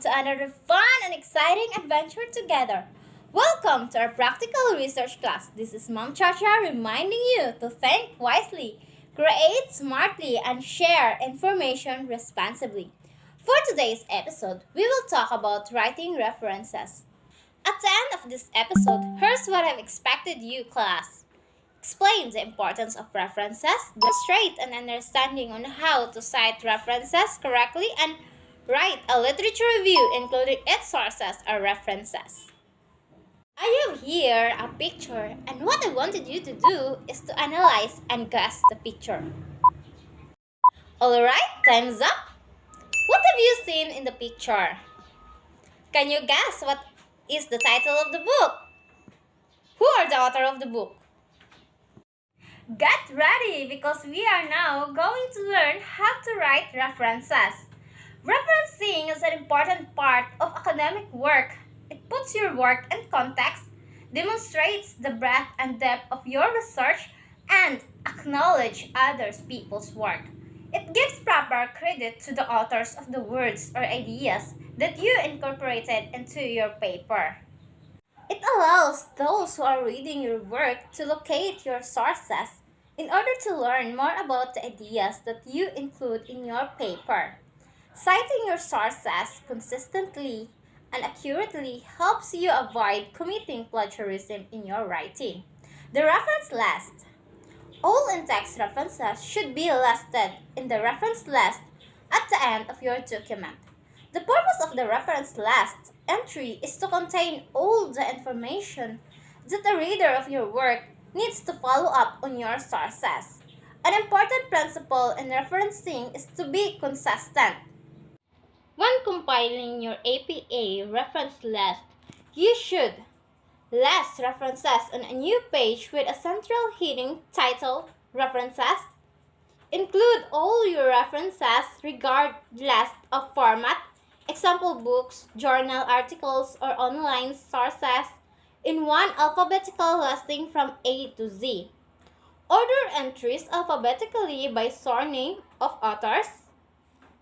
to another fun and exciting adventure together. Welcome to our practical research class. This is Mom Chacha reminding you to think wisely, create smartly, and share information responsibly. For today's episode, we will talk about writing references. At the end of this episode, here's what I've expected you, class. Explain the importance of references, demonstrate an understanding on how to cite references correctly, and write a literature review including its sources or references. I have here a picture, and what I wanted you to do is to analyze and guess the picture. Alright, time's up. What have you seen in the picture? Can you guess what is the title of the book? Who are the author of the book? Get ready because we are now going to learn how to write references. Referencing is an important part of academic work. It puts your work in context, demonstrates the breadth and depth of your research, and acknowledges other people's work. It gives proper credit to the authors of the words or ideas that you incorporated into your paper. It allows those who are reading your work to locate your sources in order to learn more about the ideas that you include in your paper. Citing your sources consistently and accurately helps you avoid committing plagiarism in your writing. The reference list. All in-text references should be listed in the reference list at the end of your document. The purpose of the reference list entry is to contain all the information that the reader of your work needs to follow up on your sources. An important principle in referencing is to be consistent. When compiling your APA reference list, you should list references on a new page with a central heading titled References. Include all your references regardless of format, example books, journal articles, or online sources, in one alphabetical listing from A to Z. Order entries alphabetically by surname of authors.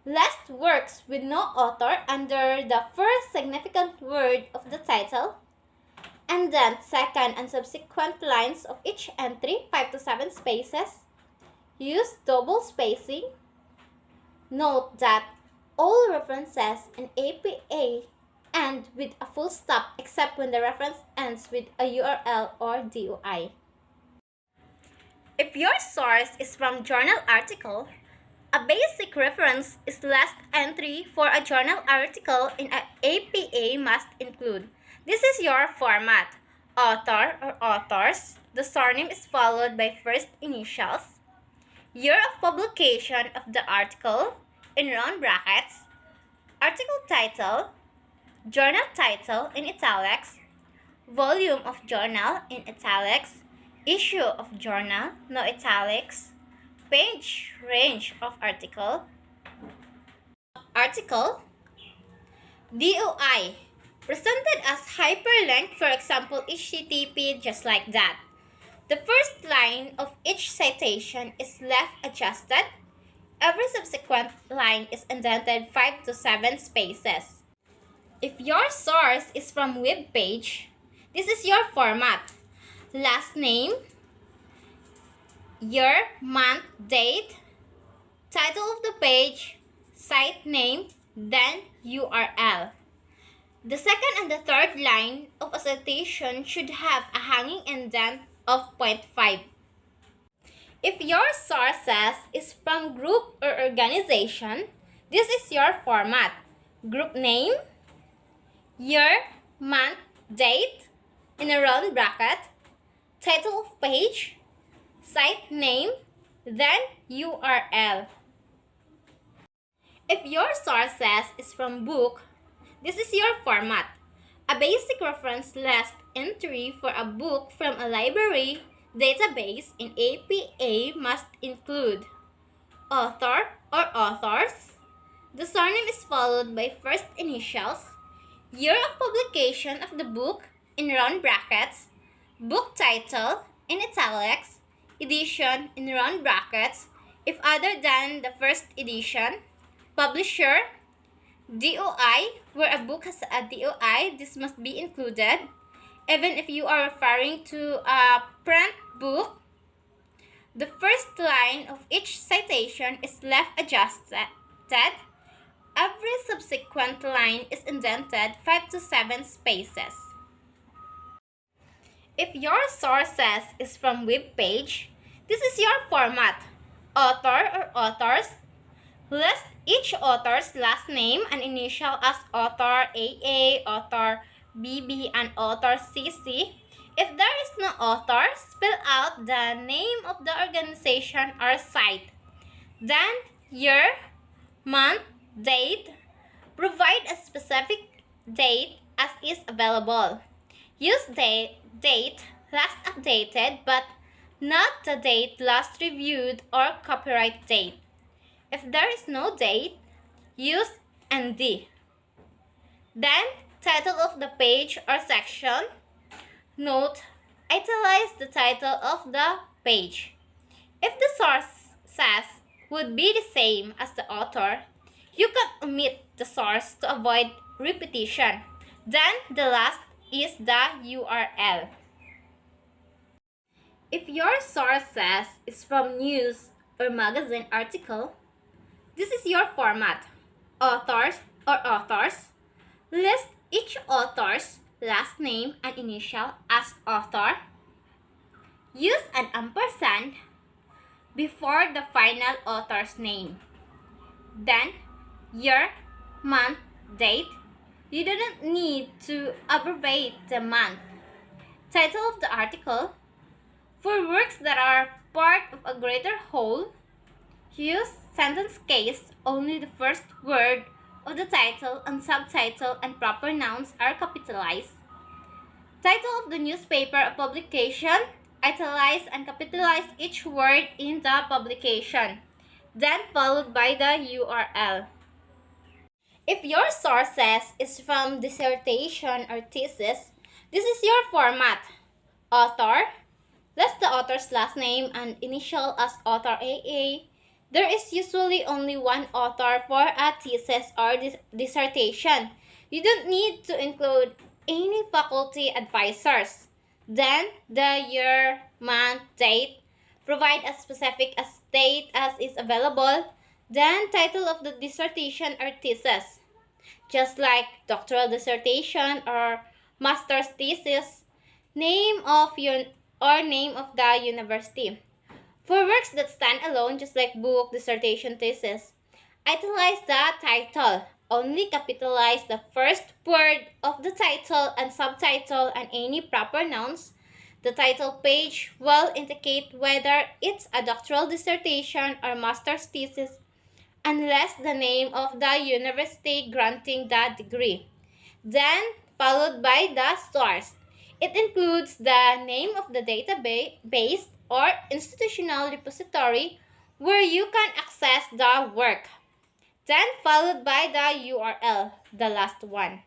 List works with no author under the first significant word of the title. Indent second and subsequent lines of each entry 5 to 7 spaces. Use double spacing. Note that all references in APA end with a full stop except when the reference ends with a URL or DOI. If your source is from journal article, a basic reference is last entry for a journal article in a APA must include. This is your format. Author or authors. The surname is followed by first initials. Year of publication of the article in round brackets. Article title. Journal title in italics. Volume of journal in italics. Issue of journal, no italics. Page range of article. Article. DOI. Presented as hyperlink, for example, HTTP, just like that. The first line of each citation is left adjusted. Every subsequent line is indented 5 to 7 spaces. If your source is from web page, this is your format. Last name, year, month, date, title of the page, site name, then URL. The second and the third line of a citation should have a hanging indent of 0.5. If your sources is from group or organization, this is your format. Group name, year, month, date, in a round bracket, title of page, site name, then URL. If your sources is from book, this is your format. A basic reference list entry for a book from a library database in APA must include author or authors. The surname is followed by first initials. Year of publication of the book in round brackets. Book title in italics. Edition in round brackets if other than the first edition. Publisher. DOI, where a book has a DOI, this must be included. Even if you are referring to a print book, the first line of each citation is left adjusted. Every subsequent line is indented 5 to 7 spaces. If your sources is from web page, this is your format. Author or authors. List each author's last name and initial as author AA, author BB, and author CC. If there is no author, spell out the name of the organization or site. Then year, month, date. Provide a specific date as is available. Use date last updated but not the date last reviewed or copyright date. If there is no date, use ND. Then, title of the page or section. Note, italize the title of the page. If the source says would be the same as the author, you can omit the source to avoid repetition. Then, the last is the URL. If your sources is from news or magazine article, this is your format. Authors or authors. List each author's last name and initial as author. Use an ampersand before the final author's name. Then, year, month, date. You don't need to abbreviate the month. Title of the article. For works that are part of a greater whole, use sentence case. Only the first word of the title and subtitle and proper nouns are capitalized. Title of the newspaper or publication. Italize and capitalize each word in the publication, then followed by the URL. If your sources is from dissertation or thesis, this is your format. Author. List the author's last name and initial as author AA. There is usually only one author for a thesis or dissertation. You don't need to include any faculty advisors. Then, the year, month, date. Provide as specific as date as is available. Then, title of the dissertation or thesis. Just like doctoral dissertation or master's thesis, name of the university. For works that stand alone, just like book, dissertation, thesis, italize the title. Only capitalize the first word of the title and subtitle and any proper nouns. The title page will indicate whether it's a doctoral dissertation or master's thesis, unless the name of the university granting the degree. Then, followed by the source. It includes the name of the database or institutional repository where you can access the work. Then, followed by the URL, the last one.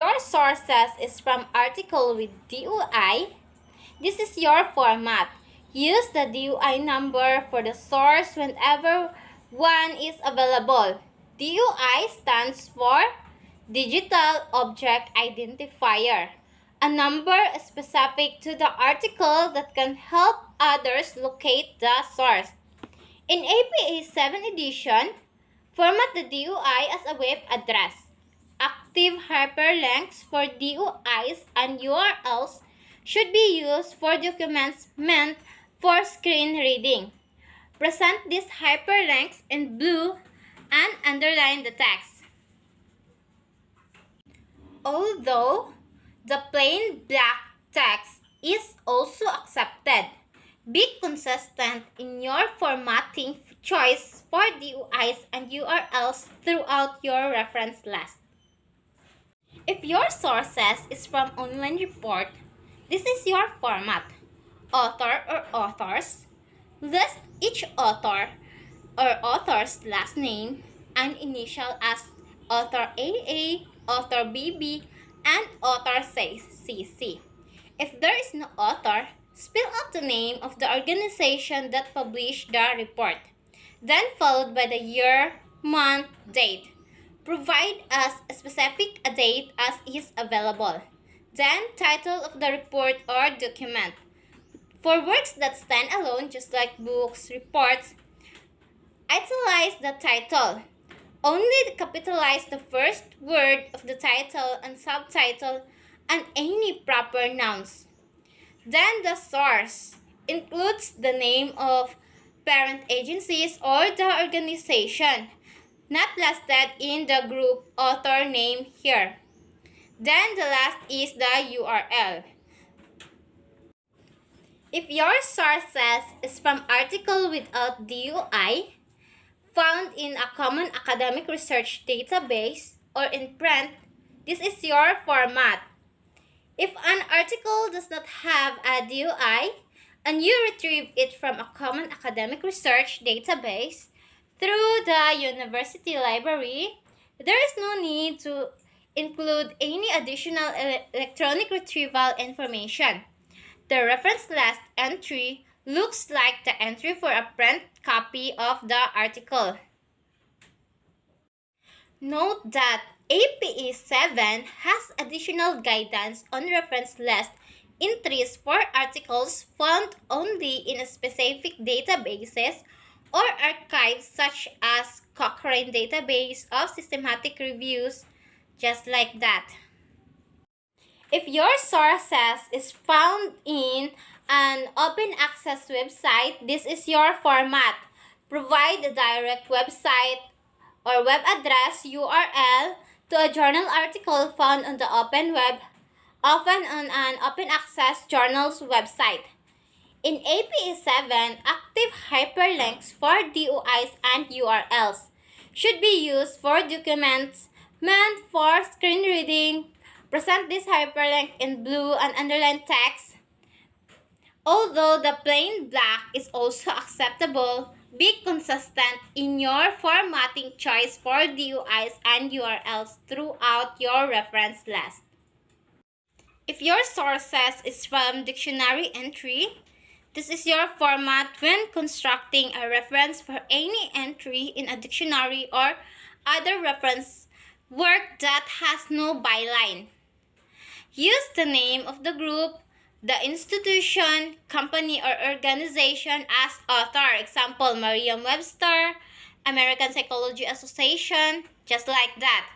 Your sources is from article with DOI. This is your format. Use the DOI number for the source whenever one is available. DOI stands for Digital Object Identifier, a number specific to the article that can help others locate the source. In APA 7 edition, format the DOI as a web address. Active hyperlinks for DOIs and URLs should be used for documents meant for screen reading. Present these hyperlinks in blue and underline the text. Although the plain black text is also accepted, be consistent in your formatting choice for DOIs and URLs throughout your reference list. If your sources is from online report, this is your format. Author or authors. List each author or author's last name and initial as author AA, author BB, and author CC. If there is no author, spell out the name of the organization that published the report, then followed by the year, month, date. Provide us a specific date as is available. Then, title of the report or document. For works that stand alone, just like books, reports, italize the title. Only capitalize the first word of the title and subtitle and any proper nouns. Then the source includes the name of parent agencies or the organization, not listed in the group author name here. Then the last is the URL. If your sources is from article without DOI, found in a common academic research database or in print, this is your format. If an article does not have a DOI and you retrieve it from a common academic research database through the university library, there is no need to include any additional electronic retrieval information. The reference list entry looks like the entry for a print copy of the article. Note that APE 7 has additional guidance on reference list entries for articles found only in specific databases or archives such as Cochrane Database of Systematic Reviews, just like that. If your sources is found in an open access website, this is your format. Provide a direct website or web address URL to a journal article found on the open web, often on an open access journal's website. In APE 7, active hyperlinks for DOIs and URLs should be used for documents meant for screen reading. Present this hyperlink in blue and underlined text. Although the plain black is also acceptable, be consistent in your formatting choice for DOIs and URLs throughout your reference list. If your sources is from dictionary entry, this is your format when constructing a reference for any entry in a dictionary or other reference work that has no byline. Use the name of the group, the institution, company, or organization as author. Example, Merriam-Webster, American Psychology Association, just like that.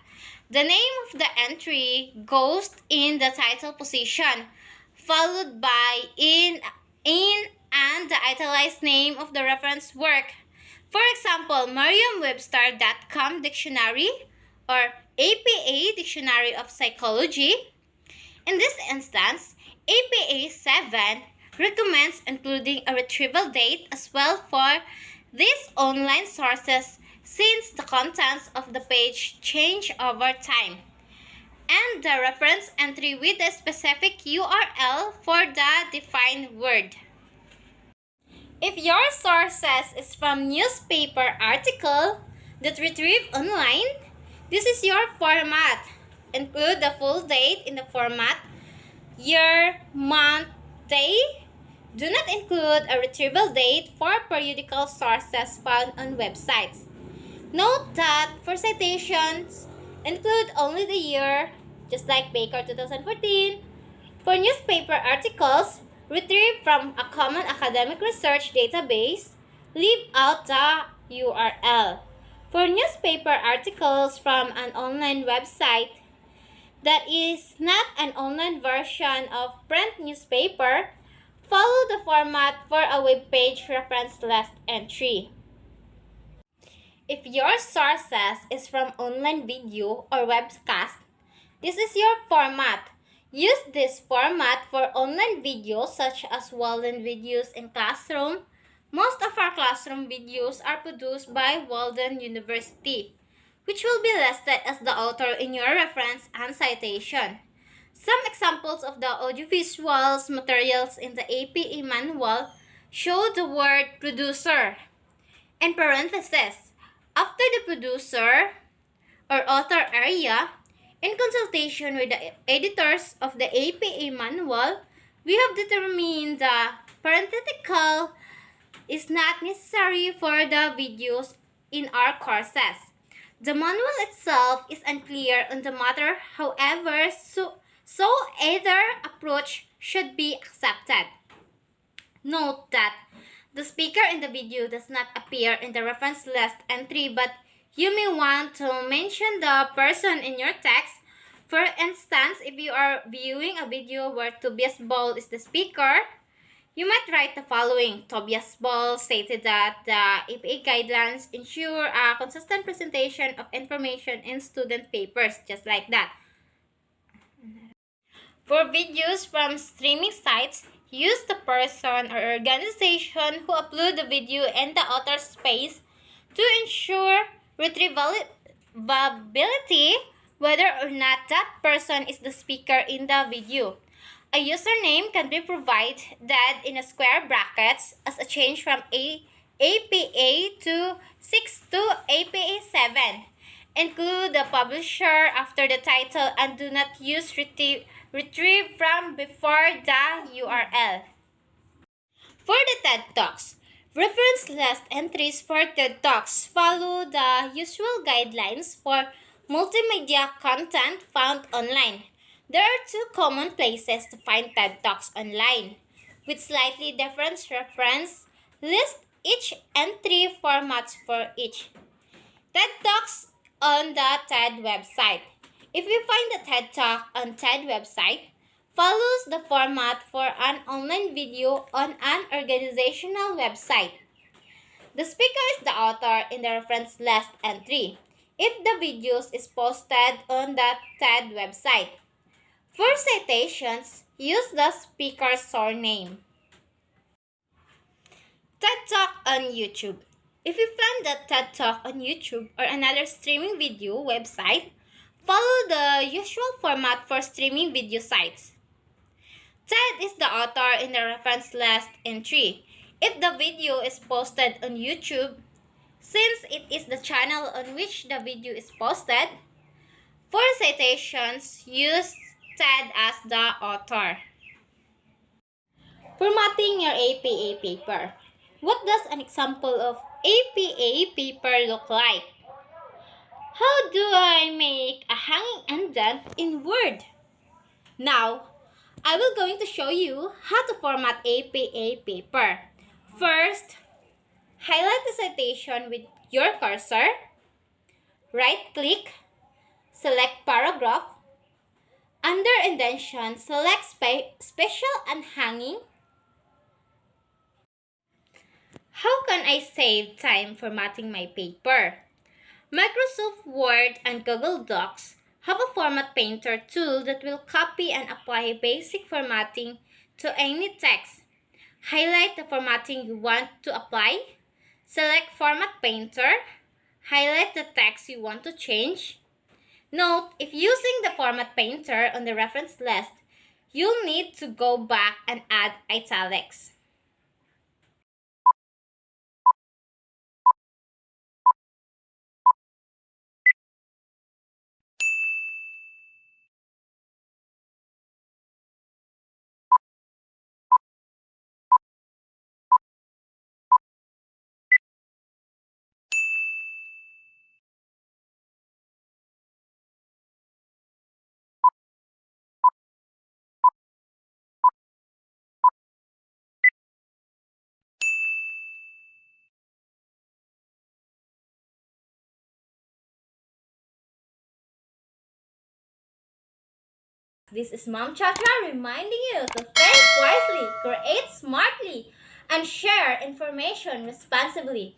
The name of the entry goes in the title position, followed by in and the italicized name of the reference work. For example, Merriam-Webster.com Dictionary or APA Dictionary of Psychology. In this instance, APA 7 recommends including a retrieval date as well for these online sources since the contents of the page change over time, and the reference entry with a specific URL for the defined word. If your sources is from newspaper article that retrieve online, this is your format. Include the full date in the format, year, month, day. Do not include a retrieval date for periodical sources found on websites. Note that for citations, include only the year, just like Baker 2014. For newspaper articles retrieved from a common academic research database, leave out the URL. For newspaper articles from an online website that is not an online version of print newspaper, follow the format for a web page reference list entry. If your sources is from online video or webcast, this is your format. Use this format for online videos such as Walden videos in classroom. Most of our classroom videos are produced by Walden University, which will be listed as the author in your reference and citation. Some examples of the audiovisuals materials in the APA manual show the word producer. In parentheses, after the producer or author area, in consultation with the editors of the APA manual, we have determined the parenthetical is not necessary for the videos in our courses. The manual itself is unclear on the matter, however, so either approach should be accepted. Note that the speaker in the video does not appear in the reference list entry, but you may want to mention the person in your text. For instance, if you are viewing a video where Tobias Ball is the speaker, you might write the following. Tobias Ball stated that the APA guidelines ensure a consistent presentation of information in student papers, just like that. For videos from streaming sites, use the person or organization who upload the video in the author space to ensure retrievability, whether or not that person is the speaker in the video. A username can be provided in a square brackets as a change from APA to 6 to APA 7. Include the publisher after the title and do not use retrieve from before the URL. For the TED Talks, reference list entries for TED Talks follow the usual guidelines for multimedia content found online. There are two common places to find TED Talks online, with slightly different reference list each entry formats for each. TED Talks on the TED website. If you find a TED Talk on TED website, follows the format for an online video on an organizational website. The speaker is the author in the reference list entry if the videos is posted on the TED website. For citations, use the speaker's surname. TED Talk on YouTube. If you find the TED Talk on YouTube or another streaming video website, follow the usual format for streaming video sites. TED is the author in the reference list entry if the video is posted on YouTube, since it is the channel on which the video is posted. For citations, use TED as the author. Formatting your APA paper. What does an example of APA paper look like? How do I make a hanging indent in Word? Now, I will going to show you how to format APA paper. First, highlight the citation with your cursor. Right-click, select paragraph. Under indentation, select special and hanging. How can I save time formatting my paper? Microsoft Word and Google Docs have a format painter tool that will copy and apply basic formatting to any text. Highlight the formatting you want to apply. Select Format Painter. Highlight the text you want to change. Note, if using the Format Painter on the reference list, you'll need to go back and add italics. This is Mom Chatra reminding you to think wisely, create smartly, and share information responsibly.